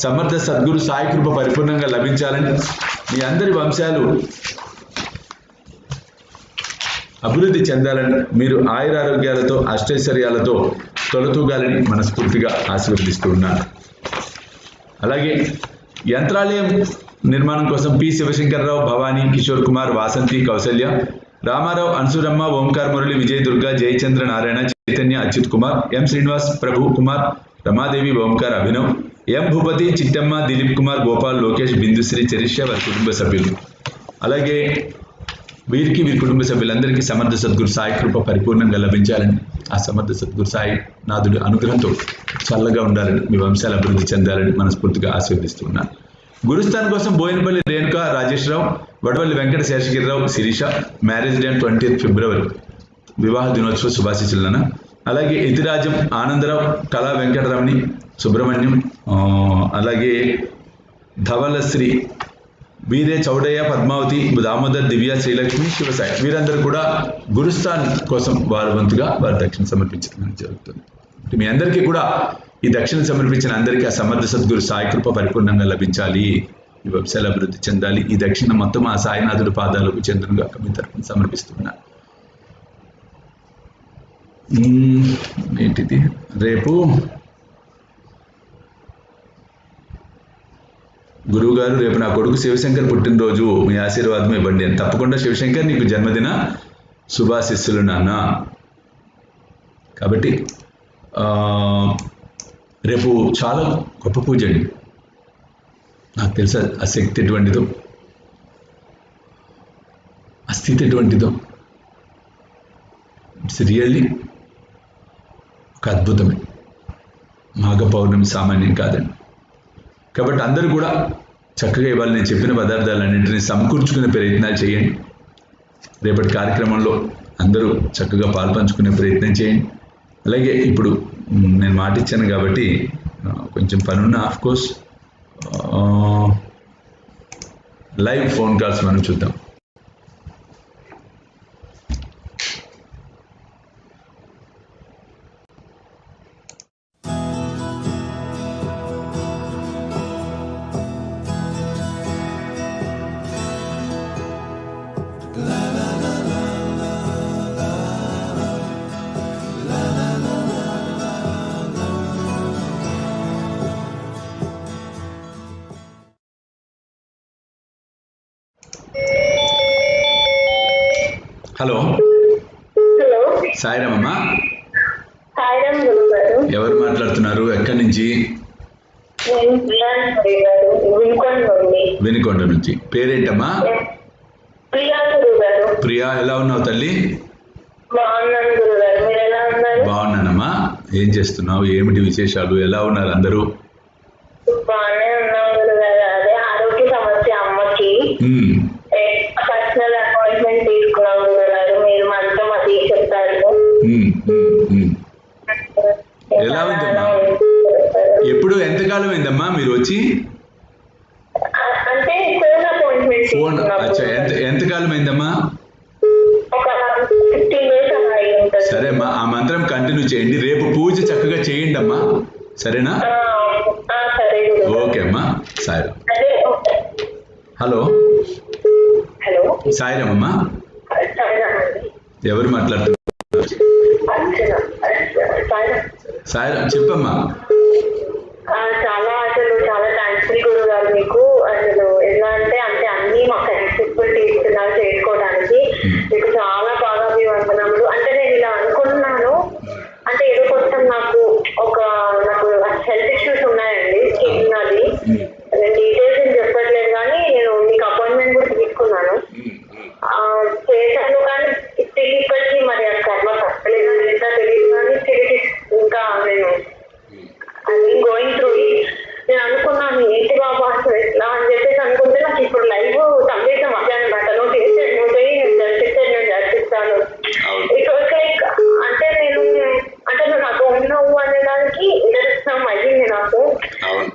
సమర్థ సద్గురు సాయి కృప పరిపూర్ణంగా లభించాలని, మీ అందరి వంశాలు అభివృద్ధి చెందాలని, మీరు ఆయురారోగ్యాలతో అష్టైశ్వర్యాలతో తొలతూగాలని మనస్ఫూర్తిగా ఆశీర్వదిస్తూ ఉన్నాను. అలాగే యంత్రాలయం నిర్మాణం కోసం పి శివశంకర్రావు, భవానీ, కిషోర్ కుమార్, వాసంతి, కౌశల్య, రామారావు, అన్సూరమ్మ, ఓంకార్, మురళి, విజయ్, దుర్గా, జయచంద్ర, నారాయణ, చైతన్య, అచ్యుత్ కుమార్, ఎం శ్రీనివాస్, ప్రభు కుమార్, రమాదేవి, ఓంకార్, అభినవ్, ఎం భూపతి, చిట్టమ్మ, దిలీప్ కుమార్, గోపాల్, లోకేష్, బిందుశ్రీ, చరిష్య, వారి కుటుంబ సభ్యులు. అలాగే వీరికి వీరి కుటుంబ సభ్యులందరికీ సమర్థ సద్గురు సాయి కృప పరిపూర్ణంగా లభించాలని, ఆ సమర్థ సద్గురు సాయి నాథుడి అనుగ్రహంతో చల్లగా ఉండాలని, మీ వంశాలు అభివృద్ధి చెందాలని మనస్ఫూర్తిగా ఆశీర్వదిస్తున్నాను. గురుస్థాన్ కోసం బోయినపల్లి రేణుక, రాజేశ్వరరావు, వడవల్లి వెంకట శేషగిరిరావు, శిరీష, మ్యారేజ్ డే 20 ఫిబ్రవరి, వివాహ దినోత్సవ శుభాశీస్సులన. అలాగే ఇతిరాజం, ఆనందరావు, కళా వెంకటరమణి, సుబ్రహ్మణ్యం, అలాగే ధవలశ్రీ, వీరే చౌడయ్య, పద్మావతి, దామోదర్, దివ్య, శ్రీలక్ష్మి, శివసాయి, వీరందరూ కూడా గురుస్థాన్ కోసం వారి వంతుగా వారి దక్షిణ సమర్పించడం జరుగుతుంది. మీ అందరికీ కూడా ఈ దక్షిణ సమర్పించిన అందరికీ ఆ సమర్థ సద్గురు సాయి కృప పరిపూర్ణంగా లభించాలి, ఈ వంశాల అభివృద్ధి చెందాలి. ఈ దక్షిణ మొత్తం ఆ సాయినాథుడి పాదాలకు చంద్రునిగా మీ తరపున సమర్పిస్తున్నా. ఏంటిది రేపు గురువు గారు, రేపు నా కొడుకు శివశంకర్ పుట్టినరోజు, మీ ఆశీర్వాదం ఇవ్వండి అని. తప్పకుండా శివశంకర్, నీకు జన్మదిన శుభాశిస్సులు నాన్న. కాబట్టి రేపు చాలా గొప్ప పూజ అండి. నాకు తెలుసా ఆ శక్తి ఎటువంటిదో, ఆ స్థితి ఎటువంటిదో. ఇట్స్ రియల్లీ ఒక అద్భుతమే. మాఘ పౌర్ణమి సామాన్యం కాదండి. కాబట్టి అందరూ కూడా చక్కగా ఇవాళ నేను చెప్పిన పదార్థాలన్నింటినీ సమకూర్చుకునే ప్రయత్నాలు చేయండి. రేపటి కార్యక్రమంలో అందరూ చక్కగా పాల్పంచుకునే ప్రయత్నం చేయండి. అలాగే ఇప్పుడు నేను మాట ఇచ్చాను కాబట్టి కొంచెం పనున్న, ఆఫ్కోర్స్ లైవ్ ఫోన్ కాల్స్ మనం చూద్దాం. హలో సాయిరామ్ అమ్మా. ఎవరు మాట్లాడుతున్నారు? ఎక్కడి నుంచి? వినుకొండ నుంచి. పేరేంటమ్మా? ప్రియా. ఎలా ఉన్నావు తల్లి? బాగున్నానమ్మా. ఏం చేస్తున్నావు? ఏమిటి విశేషాలు? ఎలా ఉన్నారు అందరూ? ఎలా ఉందమ్మా? ఎప్పుడు, ఎంతకాలం అయిందమ్మా మీరు వచ్చి? ఫోన్ ఎంతకాలం అయిందమ్మా? సరే అమ్మా, ఆ మంత్రం కంటిన్యూ చేయండి. రేపు పూజ చక్కగా చేయండి అమ్మా, సరేనా? ఓకే అమ్మా. సాయిరామ్. హలో సాయిరామ్ అమ్మా. ఎవరు మాట్లాడుతున్నారు? సాయిరామ్ చెప్పమ్మా. చాలా థ్యాంక్ఫుల్ గురువు గారు మీకు. అసలు ఎలా అంటే అన్ని మాకు యాక్సెసిబిలిటీ ఇస్తున్నారు చేసుకోవడానికి. మీకు చాలా బాగా అభివందనములు. అంటే నేను ఇలా అనుకుంటున్నాను, అంటే ఏదో కొంచెం నాకు హెల్త్ ఇష్యూస్ ఉన్నాయండి. స్కిన్ అది నేను డీటెయిల్స్ ఏం చెప్పట్లేదు, కానీ నేను మీకు అపాయింట్మెంట్ కూడా తీసుకున్నాను, చేశాను. కానీ ఇప్పటికీ మరి ఆ కర్మ తప్పలేదు లేదా తెలియదు, కానీ తిరిగి ఇంకా నేను గోయింగ్ త్రూ ఇట్. నేను అనుకున్నాను ఏంటి బాబా అసలు ఎట్లా అని చెప్పేసి అనుకుంటే, నాకు ఇప్పుడు లైవ్ కంప్లీట్ మధ్యాహ్నం మాట నువ్వు చేస్తే నువ్వు చేయి, నేను జరిపిస్తాను. ఇట్ వాస్ లైక్ అంటే నువ్వు నాకు ఉన్నావు అనే దానికి నిదర్శనం అయ్యింది నాకు.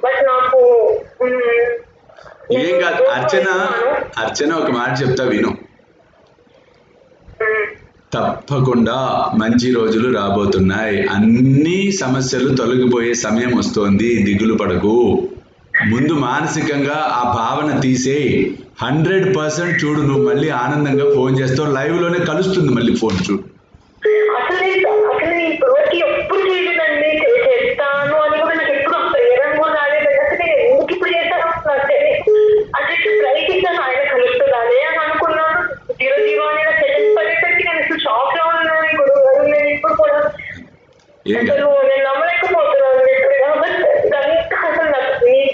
బట్ నాకు ఏం కాదు అర్చన ఒక మాట చెప్తా విను. తప్పకుండా మంచి రోజులు రాబోతున్నాయి. అన్ని సమస్యలు తొలగిపోయే సమయం వస్తోంది. దిగులు పడకు. ముందు మానసికంగా ఆ భావన తీసేయి. 100% చూడు, నువ్వు మళ్ళీ ఆనందంగా ఫోన్ చేస్తావు. లైవ్ లోనే కలుస్తుంది మళ్ళీ ఫోన్. చూడు ఎప్పుడు చేయలేదండి, చేస్తాను అని కూడా నాకు ఎప్పుడు ప్రేరణ కూడా రాలేదు. అసలు నేను ఎందుకు ఇప్పుడు చేస్తాను అంటే ట్రై చేశాను, ఆయన కలుస్తుందాలే అని అనుకున్నాను. 0 అని సెకండ్ పడేసరికి నేను అసలు షాక్ లో ఉన్నాను గురువు గారు. నేను ఇప్పుడు కూడా అసలు నేను నమ్మలేకపోతున్నాను. అసలు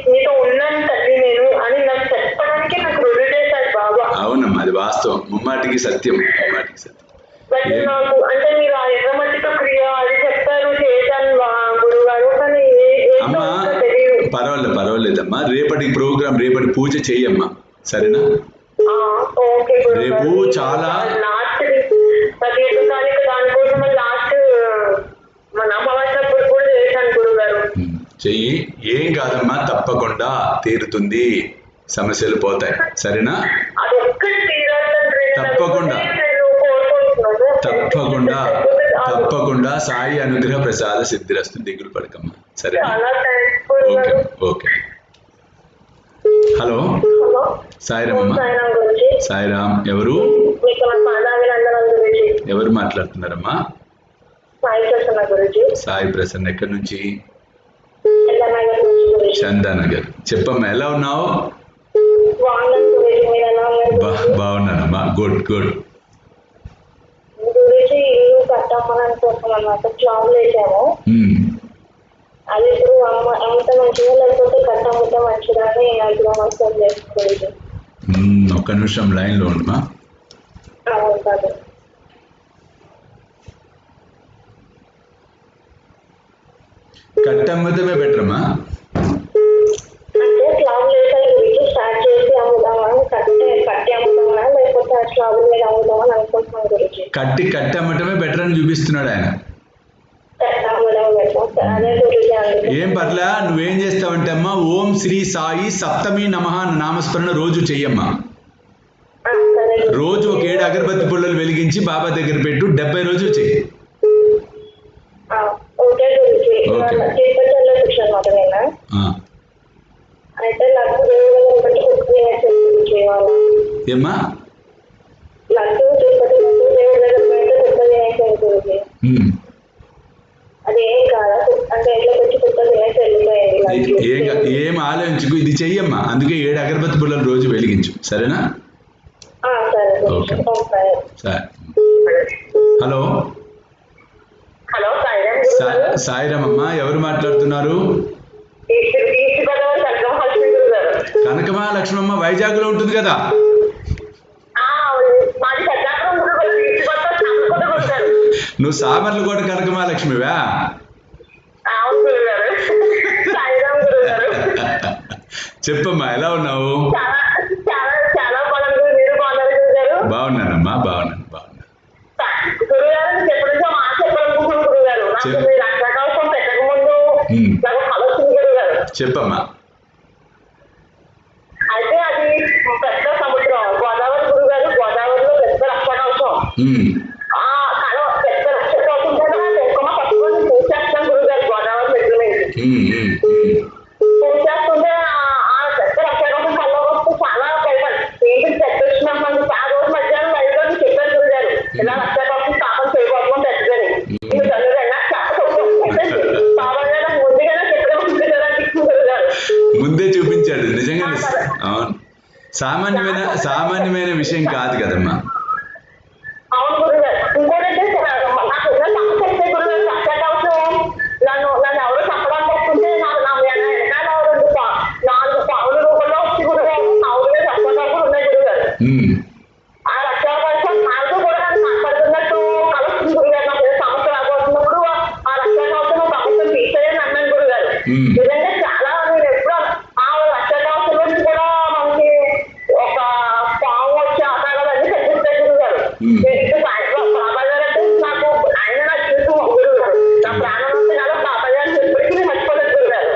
నీతో ఉన్నాను తల్లి నేను అని నాకు చెప్పడానికే నాకు రుజువు చేశాడు బాబా. అవునమ్మా, అది వాస్తవం, ముమ్మాటికి సత్యం. బట్ నాకు అంటే మీరు ఆ ఎర్రమట్టితో క్రియ అది చెప్పారు, చేశాను గురువు గారు, కానీ అమ్మా పర్వాలేదమ్మా. రేపటి ప్రోగ్రామ్, రేపటి పూజ చెయ్యమ్మా, సరేనా? రేపు చాలా లాస్ట్ 15వ తారీఖు దానికోసం లాస్ట్ మన అమావాస్యప్పుడు కూడా చేశాను గురువు గారు. చెయ్యి, ఏం కాదమ్మా, తప్పకుండా తీరుతుంది, సమస్యలు పోతాయి, సరేనా? తప్పకుండా సాయి అనుగ్రహ ప్రసాద సిద్ధిరస్తు. దిగులు పడకమ్మా, సరేనా? ఓకే. హలో సాయిరామ్ అమ్మా. సాయిరామ్. ఎవరు మాట్లాడుతున్నారమ్మా? సాయి ప్రసన్న. ఎక్కడి నుంచి? చందానగర్ గురించి. చందానగర్. చెప్పమ్మా, ఎలా ఉన్నావు? బాగున్నాను గురించి, మీరు ఎలా ఉన్నారు? బాగున్నానమ్మా. Good good. గురించి ఇల్లు కట్టమ్మని అనుకుంటున్నాం అన్నమాట. జాబ్ వేసాము, అది ఇప్పుడు అమ్ముత మంచిగా లేకపోతే కట్టమ్ముత మంచిదా అని అగ్రిమెంట్ ఫోన్ చేసుకోలేదు. ఒక్క నిమిషం లైన్లో ఉండమా. అవును కాదు, కట్టమ్మతమే బెటరమ్మా. అంటే స్లాబ్ లేసర్ గురించి స్టార్ట్ చేసి అమ్ముదామని, కట్టి అమ్ముదామా లేకపోతే ఆ స్లాబ్ మీద అమ్ముదామని అనుకుంటున్నాం గురించి. కట్టి అమ్మటమే బెటర్ అని చూపిస్తున్నాడు ఆయన. అదే గురించి ఏం పర్లా, నువ్వేం చేస్తావంటే అమ్మా, ఓం శ్రీ సాయి సప్తమి నమః నామస్మరణ రోజు చెయ్యమ్మా. రోజు ఒక 7 అగరబత్తి పుల్లలు వెలిగించి బాబా దగ్గర పెట్టు. 70 రోజులు చెయ్యి. ఏమ్మా ఏం ఆలోచించుకు, ఇది చెయ్యమ్మా. అందుకే 7 అగరబత్తి పుల్లలు రోజు వెలిగించు, సరేనా? ఓకే సరే. హలో సాయిరామ్ అమ్మా, ఎవరు మాట్లాడుతున్నారు? కనకమహాలక్ష్మమ్మ వైజాగ్ లో ఉంటుంది కదా. నువ్వు సామర్లకోట కనకమహాలక్ష్మివా? చెప్పమ్మా, ఎలా ఉన్నావు? బాగున్నానమ్మా, బాగున్నాను. చెప్పమ్మా. అయితే అది పెద్ద సముద్రం గోదావరి గురుగారు. గోదావరిలో పెద్ద రక్షకవచం, పెద్ద రక్షకవచం కదా. కుంకుమ పట్టుకొని పూజేస్తాం గురుగారు గోదావరి దగ్గర నుంచి. పూజేస్తుంటే ఆ పెద్ద రక్షకవచం కళ్ళ వస్తూ చాలా భయపడి ఏంటి చక్రష్ణమ్మ ఆ రోజు మధ్యాహ్నం లైవ్లో చెప్పారు గురుగారు, ఇలా రక్షకవచం స్థాపన చేయబోతున్నాం పెద్దదని. ఇది చదువుగా బాబా గారు ముందుగానే చెప్పడం గురుగారు ముందే చూపించాడు. నిజంగా అవును, సామాన్యమైన విషయం కాదు కదమ్మా. అవును గురుగారు. ఇంకోటంటే నాకు సమస్య అయితే గురుగారు, రక్షకవచం నన్ను ఎవరు చెప్పడానికి వస్తుంటే నా వెనకాల 4 పావుల రూపంలో వచ్చి గురుగారు నాలుగు రక్షకవచం ఉన్నాయి గురుగారు. ఆ రక్షకవచం నాకు కూడా నన్ను కాపాడుతున్నట్టు కలుస్తుంది గురుగారు. నాకు సమస్య రాబోతున్నప్పుడు ఆ రక్షకవచం సమస్యను తీసేయని అన్నాను గురుగారు. నిజంగా చాలా నేను ఎప్పుడు ఆ రక్షకవచం నుంచి కూడా మనకి ఒక పాము వచ్చే ఆకారాలన్నీ కనిపిస్తాయి గురుగారు. బాబా గారు అంటే నాకు ఆయన నా జీవితం గురుగారు. నా ప్రాణం అంతా కదా బాబా గారిని ఎప్పటికీ నేను మర్చిపోలేదు గురుగారు.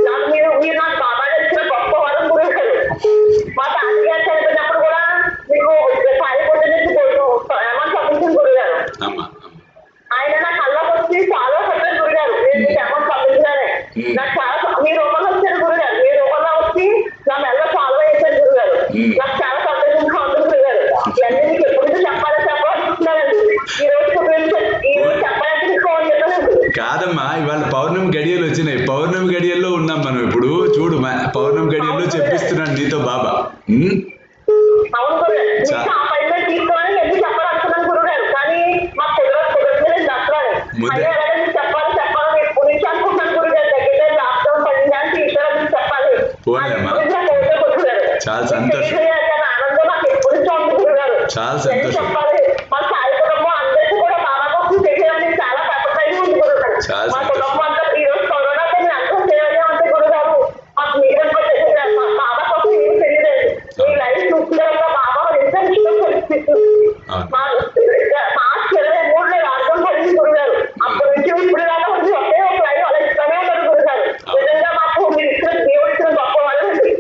నాకు మీరు నాకు బాబా గారు ఇచ్చిన గొప్ప వరం గురుగారు. మా తాతగారు చనిపోయినప్పుడు కూడా మీకు సాయి పొద్దు నుంచి ఏమని పంపించింది గురుగారు. ఆయన నా కళ్ళకు వచ్చి చాలా చెప్పారు గురుగారు, నేను మీకు ఏమని పంపించానే. నాకు చాలా మీ రూపంలో వచ్చారు గురుగారు. మీ రూపంలో వచ్చి నా మెల్ల చాలా వేశారు గురుగారు. నాకు చాలా సంతోషంగా ఉంటుంది గురుగారు. ఇవన్నీ మీకు ఎప్పుడు చెప్పాలనుకుంటున్నానండి. ఈ రోజు చెప్పాలంటే మీకు ఫోన్ చేస్తానండి. కాదమ్మా, ఇవాళ పౌర్ణమి గడియలు వచ్చినాయి. పౌర్ణమి గడియల్లో ఉన్నాం మనం ఇప్పుడు. చూడు, పౌర్ణమి గడియల్లో చెప్పిస్తున్నాను నీతో బాబా. అవును గురుగారు, మీకు ఆ పైన తీసుకోవాలని ఎందుకు చెప్పాలనుకున్నాను గురుగారు. కానీ మా కుదరలేదు దసరాని. అదే ఎలాగైనా చెప్పాలని ఎప్పటి నుంచి అనుకుంటున్నాను గురుగారు. దగ్గర లాక్డౌన్ పడింది అని తీసుకురాని చెప్పాలి. చాలా సంతోషం, ఆనందం నాకు ఎప్పటి నుంచో ఉంది గురుగారు. చాలా సంతోషం. చెప్పాలి మా సాయి కుటుంబం అందరికీ కూడా బాబా కోసం చేయాలని చాలా తప్పకైనా ఉంది గురుగారు. మా కుటుంబం అంతా ఈ రోజు కరోనాతో నేను అర్థం చేయాలి అంటే గురుగారు మాకు మీడియం బాబా కోసం ఏం తెలియలేదు. ఈ లైఫ్ చూసిన బాబా ఎంత ఇష్టం పరిస్థితి. మార్చ్ 23లో లాక్డౌన్ పడింది గురుగారు. అప్పటి నుంచి ఇప్పుడు దాకా ఉంది ఒకే ఒక లైఫ్ అలా ఇష్టమే ఉన్నారు గురుగారు. నిజంగా మాకు మీరు ఇచ్చిన దేవుడు ఇచ్చిన గొప్ప వాళ్ళు అండి.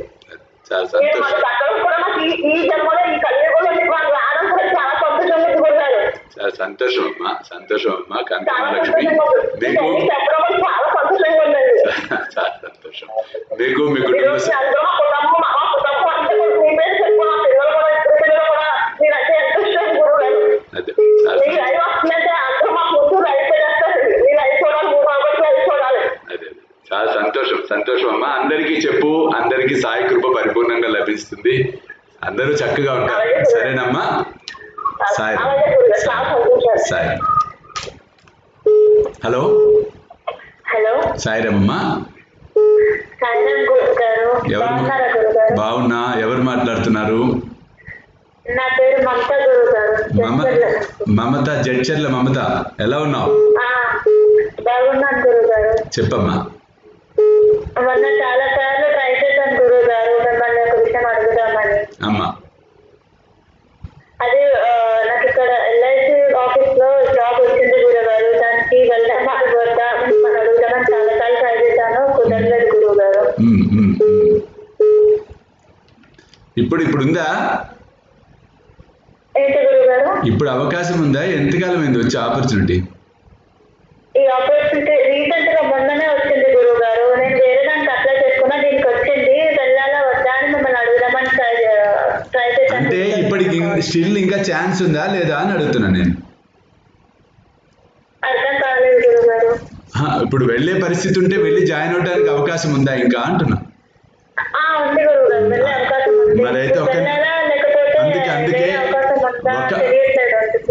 మీరు మాకు దగ్గర కూడా మాకు ఈ జన్మలో ఈ కలియుగంలో మీకు మాకు రావడం కూడా చాలా సంతోషం ఉంది గురుగారు. చాలా సంతోషం అమ్మా, సంతోషం అమ్మా. కనకమహాలక్ష్మి మీకు చెప్పడం చాలా సంతోషంగా ఉందండి. చాలా సంతోషం. మీకు మీ కుటుంబం చాలా సంతోషం అమ్మా. అందరికీ చెప్పు, అందరికీ సాయి కృప పరిపూర్ణంగా లభిస్తుంది, అందరూ చక్కగా ఉంటారు. సరేనమ్మా? సాయి సాయి. హలో హలో సాయిరామమ్మా. ఎవరు? బాగున్నా. ఎవరు మాట్లాడుతున్నారు? నా పేరు మమత గురుగారు. మమత, జడ్చర్ల మమత. ఎలా ఉన్నావు? బాగున్నాను గురుగారు. చెప్పమ్మా. మొన్న చాలా సార్లు ట్రై చేశాను గురుగారు, మిమ్మల్ని ఒక విషయం అడుగుదామని. అమ్మా. అది నాకు ఇక్కడ ఎల్ఐసి ఆఫీస్ లో జాబ్ వచ్చింది గురుగారు. దానికి వెళ్దామా వద్దా మిమ్మల్ని అడుగుదామని చాలా సార్లు ట్రై చేశాను, కుదరలేదు గురుగారు. ఇప్పుడు ఉందా? ఏంటి గురుగారు? ఇప్పుడు అవకాశం ఉందా? ఎంతకాలం అయింది వచ్చే ఆపర్చునిటీ? ఈ ఆపర్చునిటీ రీసెంట్ గా మొన్ననే వచ్చింది గురుగారు. నేను వేరే దానికి అప్లై చేసుకున్నా, దీనికి వచ్చింది. వెళ్ళాలా వద్దా అని మిమ్మల్ని అడుగుదామని ట్రై చేశాను. అంటే ఇప్పటికి స్టిల్ ఇంకా ఛాన్స్ ఉందా లేదా అని అడుగుతున్నా నేను. అర్థం కాలేదు గురుగారు. ఇప్పుడు వెళ్ళే పరిస్థితి ఉంటే వెళ్ళి జాయిన్ అవడానికి అవకాశం ఉందా ఇంకా అంటున్నా. ఉంది గురుగారు, వెళ్ళే అవకాశం ఉంది. మరైతే అందుకే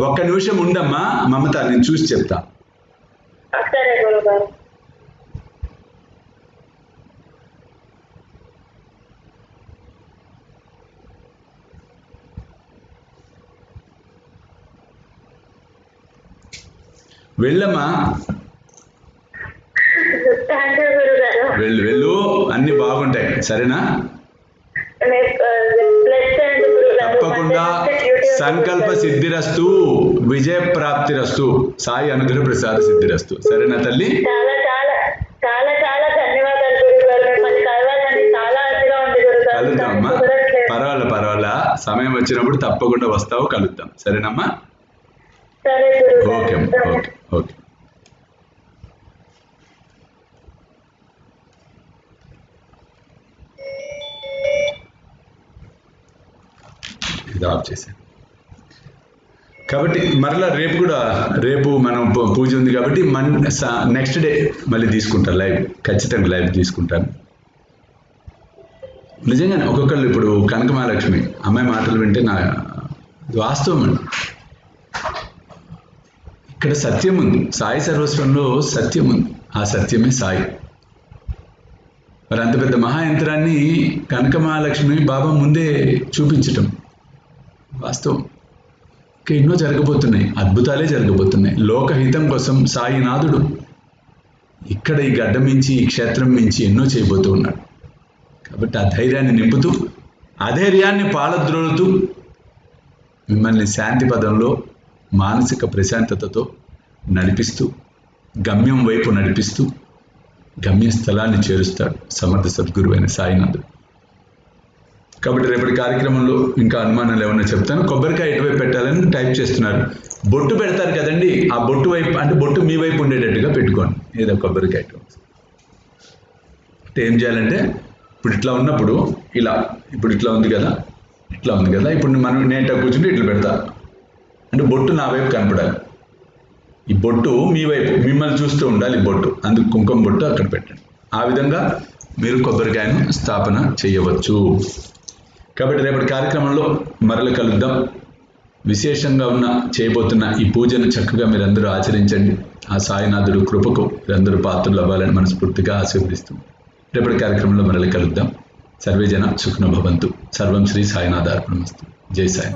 ఒక్క నిమిషం ఉండమ్మా మమత, నేను చూసి చెప్తా. సరే గురుగారు. వెళ్ళమ్మా. థ్యాంక్ యూ గురుగారు. వెళ్ళు, అన్ని బాగుంటాయి. సరేనా? తప్పకుండా సంకల్ప సిద్ధిరస్తు, విజయ ప్రాప్తిరస్తు, సాయి అనుగ్రహ ప్రసాద సిద్ధిరస్తు. సరేనా తల్లి? చాలా చాలా చాలా చాలా ధన్యవాదాలు గురుగారు. మిమ్మల్ని కలవాలని చాలా ఆశగా ఉంది గురుగారు. కలుద్దామమ్మా. పర్వాలా, సమయం వచ్చినప్పుడు తప్పకుండా వస్తావు, కలుద్దాం. సరేనమ్మా? సరే గురుగారు. Okay okay okay. ఇది ఆఫ్ చేశాను కాబట్టి మరలా రేపు మనం పూజ ఉంది కాబట్టి నెక్స్ట్ డే మళ్ళీ తీసుకుంటాను లైవ్, ఖచ్చితంగా లైవ్ తీసుకుంటాను. నిజంగానే ఒక్కొక్కళ్ళు ఇప్పుడు కనకమహాలక్ష్మి అమ్మాయి మాటలు వింటే నా వాస్తవం అండి. ఇక్కడ సత్యం ఉంది, సాయి సర్వస్వంలో సత్యం ఉంది. ఆ సత్యమే సాయి. మరి అంత పెద్ద మహాయంత్రాన్ని కనకమహాలక్ష్మి బాబా ముందే చూపించటం వాస్తవం. ఇంకా ఎన్నో జరగబోతున్నాయి, అద్భుతాలే జరగబోతున్నాయి. లోకహితం కోసం సాయినాథుడు ఇక్కడ ఈ గడ్డ మించి, ఈ క్షేత్రం మించి ఎన్నో చేయబోతూ ఉన్నాడు. కాబట్టి ఆ ధైర్యాన్ని నింపుతూ, అధైర్యాన్ని పాలద్రోలుతూ, మిమ్మల్ని శాంతి పదంలో మానసిక ప్రశాంతతతో నడిపిస్తూ, గమ్యం వైపు నడిపిస్తూ, గమ్యస్థలాన్ని చేరుస్తాడు సమర్థ సద్గురువైన సాయినాథుడు. కాబట్టి రేపటి కార్యక్రమంలో ఇంకా అనుమానాలు ఏమన్నా చెప్తాను. కొబ్బరికాయ ఎటువైపు పెట్టాలని టైప్ చేస్తున్నారు. బొట్టు పెడతారు కదండి, ఆ బొట్టు వైపు, అంటే బొట్టు మీ వైపు ఉండేటట్టుగా పెట్టుకోండి. ఏదో కొబ్బరికాయ అంటే ఏం చేయాలంటే, ఇప్పుడు ఇట్లా ఉన్నప్పుడు ఇలా, ఇప్పుడు ఇట్లా ఉంది కదా, ఇప్పుడు నేను కూర్చుంటే ఇట్లా పెడతా, అంటే బొట్టు నా వైపు కనపడాలి. ఈ బొట్టు మీ వైపు, మిమ్మల్ని చూస్తూ ఉండాలి బొట్టు. అందుకు కుంకుమ బొట్టు అక్కడ పెట్టండి. ఆ విధంగా మీరు కొబ్బరికాయను స్థాపన చేయవచ్చు. కాబట్టి రేపటి కార్యక్రమంలో మరల కలుద్దాం. విశేషంగా చేయబోతున్న ఈ పూజను చక్కగా మీరందరూ ఆచరించండి. ఆ సాయినాథుడు కృపకు మీరందరూ పాత్రలు అవ్వాలని మనస్ఫూర్తిగా ఆశీర్వదిస్తాం. రేపటి కార్యక్రమంలో మరల కలుద్దాం. సర్వే జన సుఖినో భవంతు. సర్వం శ్రీ సాయినాథార్పణమస్తు. జై సాయి.